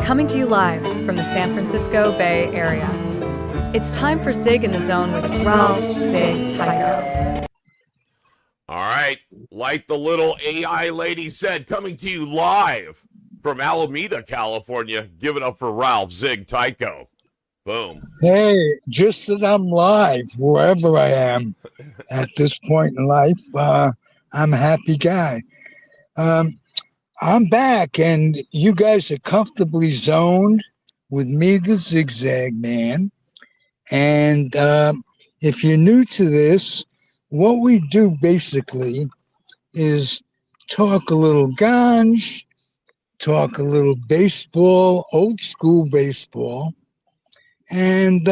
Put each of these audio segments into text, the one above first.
Coming to you live from the San Francisco Bay Area. It's time for Zig in the Zone with Ralph Zig Tycho. All right, like the little AI lady said, coming to you live from Alameda, California. Give it up for Ralph Zig Tycho. Boom. Hey, just that I'm live wherever I am at this point in life. I'm a happy guy. I'm back, and you guys are comfortably zoned with me, the Zigzag Man. And if you're new to this, what we do basically is talk a little ganj, talk a little baseball, old school baseball, and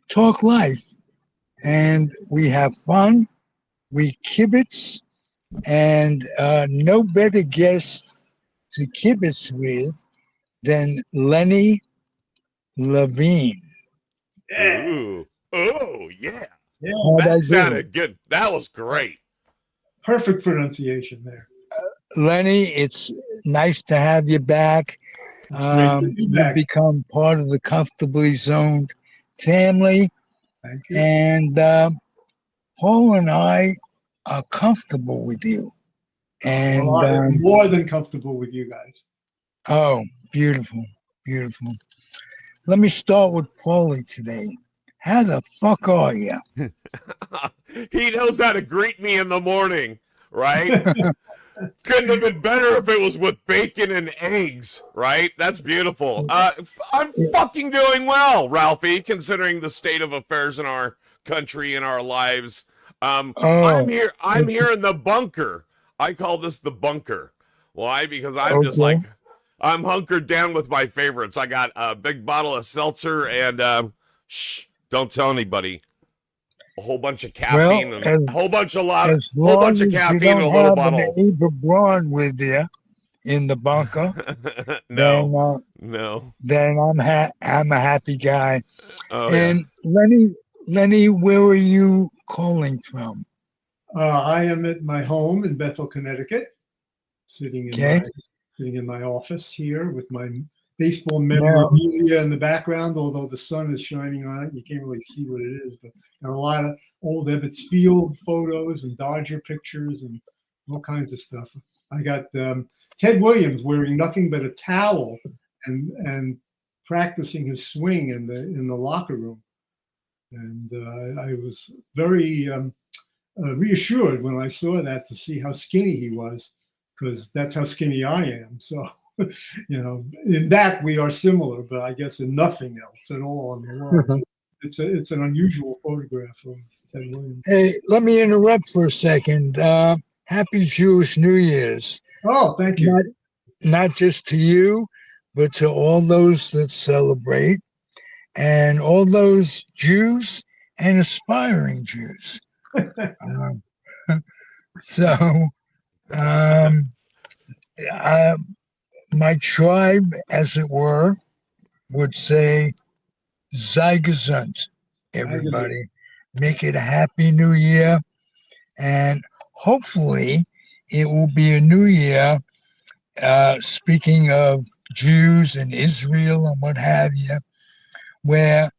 talk life. And we have fun, we kibitz, and no better guest to kibitz with than Lenny Levine. Yeah. Ooh. Oh, yeah. That sounded good. That was great. Perfect pronunciation there. Lenny, it's nice to have you back. You've become part of the Comfortably Zoned family. Thank you. And Paul and I are comfortable with you. And more than comfortable with you guys. Oh, beautiful, beautiful. Let me start with Paulie today. How the fuck are you? He knows how to greet me in the morning, right? Couldn't have been better if it was with bacon and eggs, right? That's beautiful. I'm fucking doing well, Ralphie, considering the state of affairs in our country and our lives. I'm here in the bunker. I call this the bunker. Why? Because I'm just like, I'm hunkered down with my favorites. I got a big bottle of seltzer and shh, don't tell anybody. A whole bunch of caffeine and a whole bunch of caffeine in a little bottle. Eva Braun with you in the bunker. No. Then I'm a happy guy. Oh, and Lenny, where are you calling from? I am at my home in Bethel, Connecticut, sitting in my office here with my baseball memorabilia in the background. Although the sun is shining on it, you can't really see what it is. But a lot of old Ebbets Field photos and Dodger pictures and all kinds of stuff. I got Ted Williams wearing nothing but a towel and practicing his swing in the locker room. And I was very reassured when I saw that to see how skinny he was, because that's how skinny I am. So, in that we are similar, but I guess in nothing else at all in the world. It's an unusual photograph of Ted Williams. Hey, let me interrupt for a second. Happy Jewish New Year's. Oh, thank you. Not just to you, but to all those that celebrate, and all those Jews and aspiring Jews. My tribe, as it were, would say, Sei gesund, everybody. Make it a happy new year. And hopefully it will be a new year, speaking of Jews and Israel and what have you, where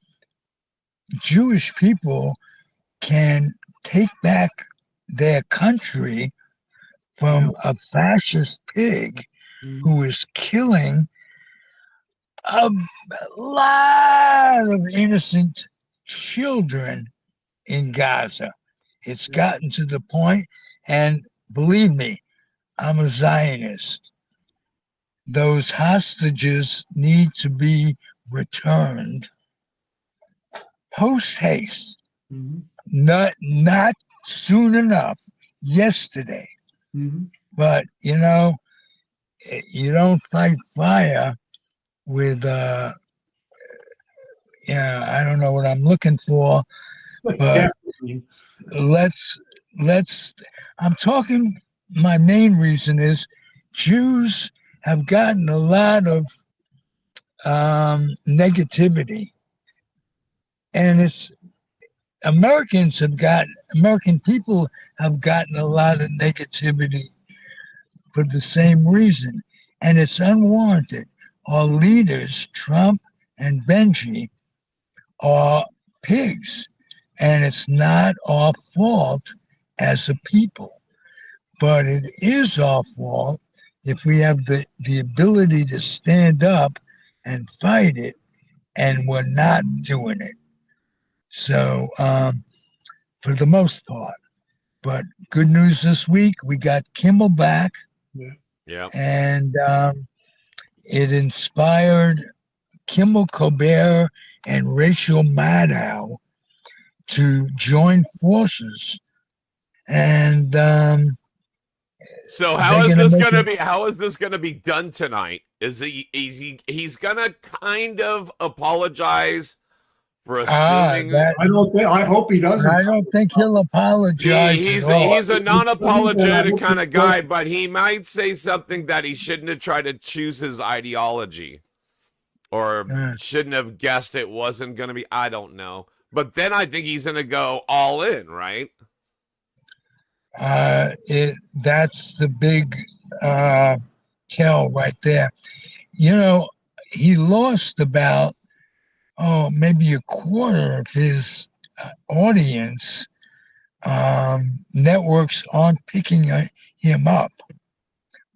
Jewish people can take back their country from a fascist pig who is killing a lot of innocent children in Gaza. It's gotten to the point, and believe me, I'm a Zionist. Those hostages need to be returned post haste, not soon enough, yesterday. But you don't fight fire with I don't know what I'm looking for, but I'm talking, my main reason is Jews have gotten a lot of negativity, and it's American people have gotten a lot of negativity for the same reason, and it's unwarranted. our leaders, Trump and Benji, are pigs. And it's not our fault as a people. But it is our fault if we have the ability to stand up and fight it, and we're not doing it. So, for the most part. But good news this week, we got Kimmel back. Yeah. And it inspired Kimmel Colbert and Rachel Maddow to join forces. And so how is this going to be? How is this going to be done tonight? He's going to kind of apologize for assuming? I hope he doesn't. I don't think he'll apologize. He's a non-apologetic kind of guy, but he might say something that he shouldn't have tried to choose his ideology, or shouldn't have guessed it wasn't going to be. I don't know. But then I think he's going to go all in, right? That's the big tell right there. You know, he lost about maybe a quarter of his audience. Networks aren't picking him up,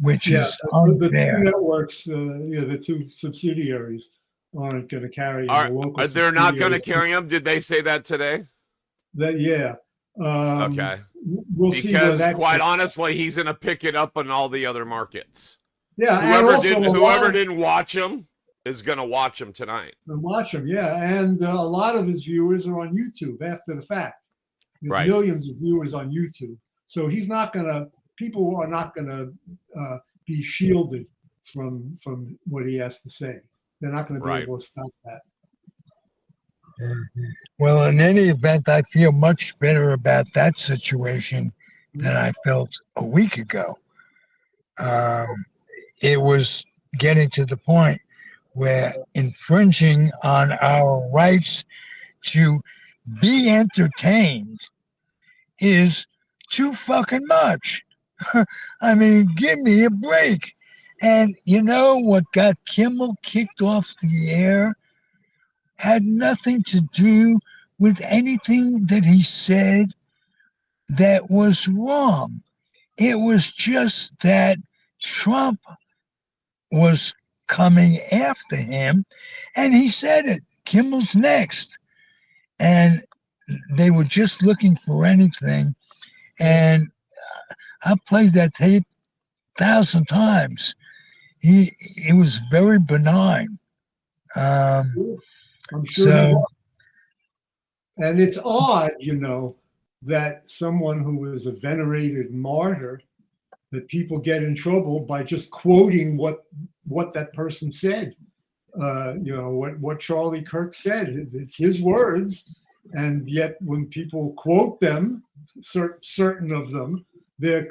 which is unfair. The two networks, the two subsidiaries aren't going to carry him. They're not going to carry him? Did they say that today? Okay. We'll see. Because quite honestly, he's going to pick it up in all the other markets. Yeah. Whoever didn't watch him is going to watch him tonight. Watch him, yeah. And a lot of his viewers are on YouTube after the fact. There's right. Millions of viewers on YouTube. So people are not going to be shielded from what he has to say. They're not going to be able to stop that. Well, in any event, I feel much better about that situation than I felt a week ago. It was getting to the point where infringing on our rights to be entertained is too fucking much. I mean, give me a break. And you know what got Kimmel kicked off the air had nothing to do with anything that he said that was wrong. It was just that Trump was coming after him, and he said it. Kimmel's next. And they were just looking for anything. And I played that tape 1,000 times. He was very benign. I'm sure. And it's odd, that someone who is a venerated martyr, that people get in trouble by just quoting what that person said. What Charlie Kirk said. It's his words, and yet when people quote them, certain of them, they're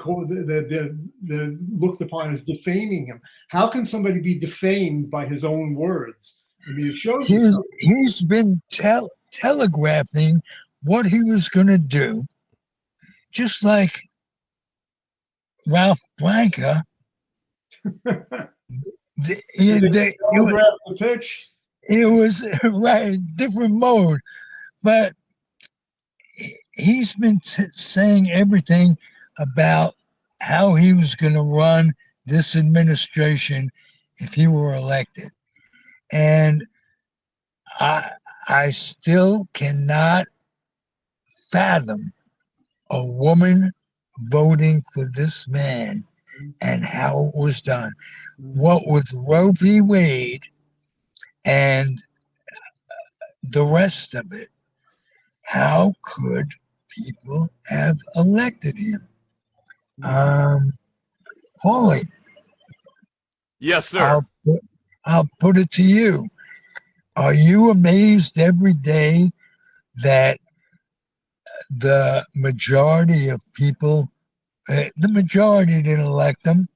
looked upon as defaming him. How can somebody be defamed by his own words? I mean, it shows he's been telegraphing what he was going to do, just like Ralph Branca. It was right, different mode, but he's been saying everything about how he was going to run this administration if he were elected. And I still cannot fathom a woman voting for this man and how it was done. What with Roe v. Wade and the rest of it, how could people have elected him? Paulie. Yes, sir. I'll put it to you. Are you amazed every day that the majority of people, the majority didn't elect him,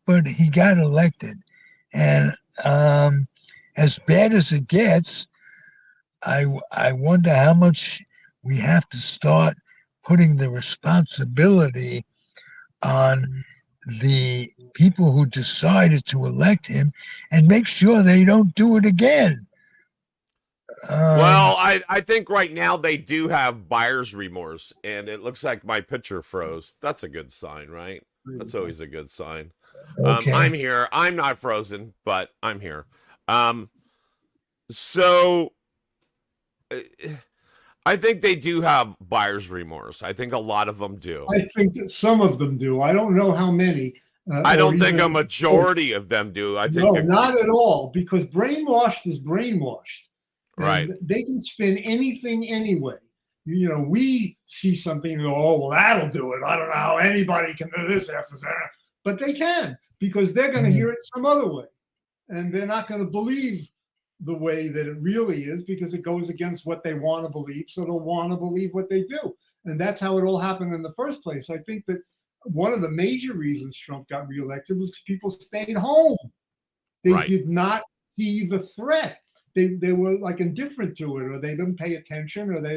but he got elected? And as bad as it gets, I wonder how much we have to start putting the responsibility on the people who decided to elect him and make sure they don't do it again. Well, I think right now they do have buyer's remorse, and it looks like my picture froze. That's a good sign, right? That's always a good sign. Okay. I'm here. I'm not frozen, but I'm here. So I think they do have buyer's remorse. I think a lot of them do. I think that some of them do. I don't know how many. I don't think a majority of them do. I think no, not at all, because brainwashed is brainwashed. Right. And they can spin anything anyway. You know, we see something and go, oh, well, that'll do it. I don't know how anybody can do this after that. But they can, because they're going to hear it some other way. And they're not going to believe the way that it really is, because it goes against what they want to believe. So they'll want to believe what they do. And that's how it all happened in the first place. I think that one of the major reasons Trump got reelected was because people stayed home. They did not see the threat. They were like indifferent to it, or they didn't pay attention, or they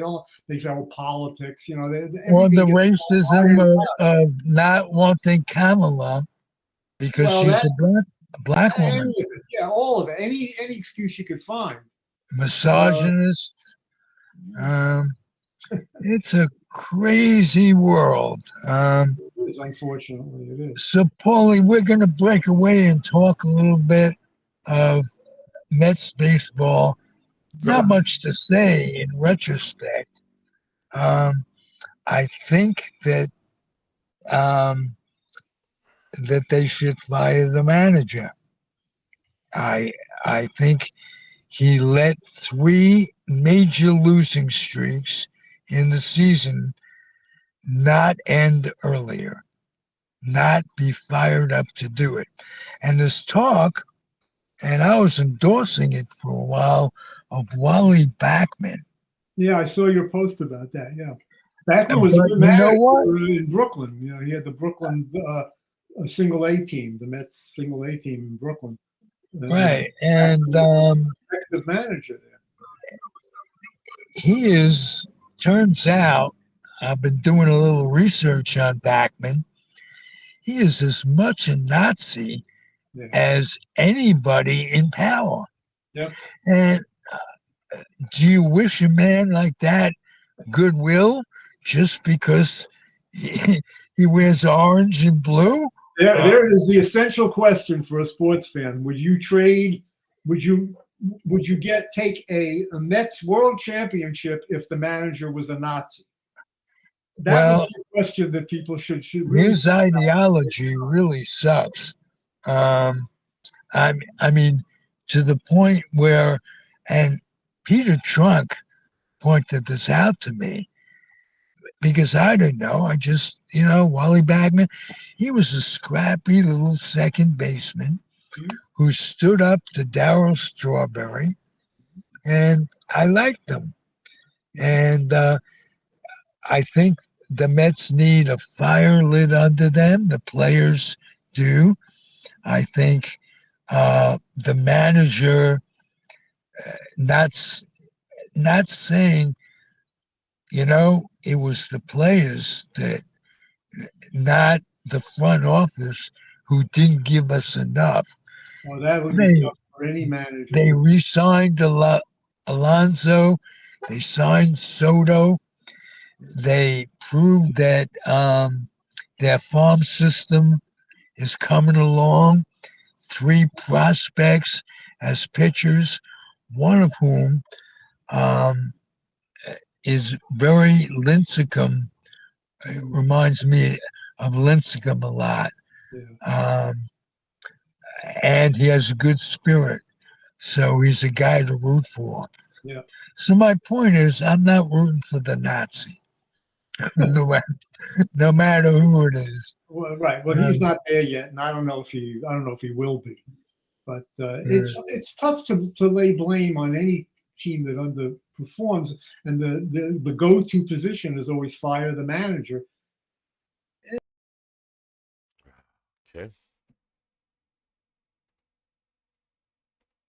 say, oh, politics, you know. Or the racism of not wanting Kamala because she's a black woman. Yeah, all of it. Any excuse you could find. Misogynist. It's a crazy world. It is, unfortunately, it is. So, Paulie, we're going to break away and talk a little bit of Mets baseball. Not much to say in retrospect. I think that that they should fire the manager. I think he let 3 major losing streaks in the season not end earlier, not be fired up to do it. And this talk, and I was endorsing it for a while, of Wally Backman. Yeah, I saw your post about that. Yeah, Backman was a good manager in Brooklyn. You know, he had the Brooklyn single A team, the Mets single A team in Brooklyn. Right, and effective manager there. He is. Turns out, I've been doing a little research on Backman. He is as much a Nazi as anybody in power. Yep. And do you wish a man like that goodwill just because he wears orange and blue? There is the essential question for a sports fan. Would you trade? Would you take a Mets World Championship if the manager was a Nazi? That would be a question that people should really. His ideology really sucks. I mean, to the point where, and Peter Trunk pointed this out to me, because I didn't know. I just, Wally Backman, he was a scrappy little second baseman who stood up to Darryl Strawberry, and I liked him. And I think the Mets need a fire lit under them. The players do. I think the manager, not saying, it was the players that, not the front office, who didn't give us enough. Well, that would be tough for any manager. They re-signed Alonso. They signed Soto. They proved that their farm system is coming along. 3 prospects as pitchers, one of whom is very Lincecum. It reminds me of Lincecum a lot. Yeah. And he has a good spirit. So he's a guy to root for. Yeah. So my point is, I'm not rooting for the Nazi, no matter who it is. Well, right. Well, he's not there yet, and I don't know if he will be. But it's tough to lay blame on any team that underperforms, and the go-to position is always fire the manager. Okay.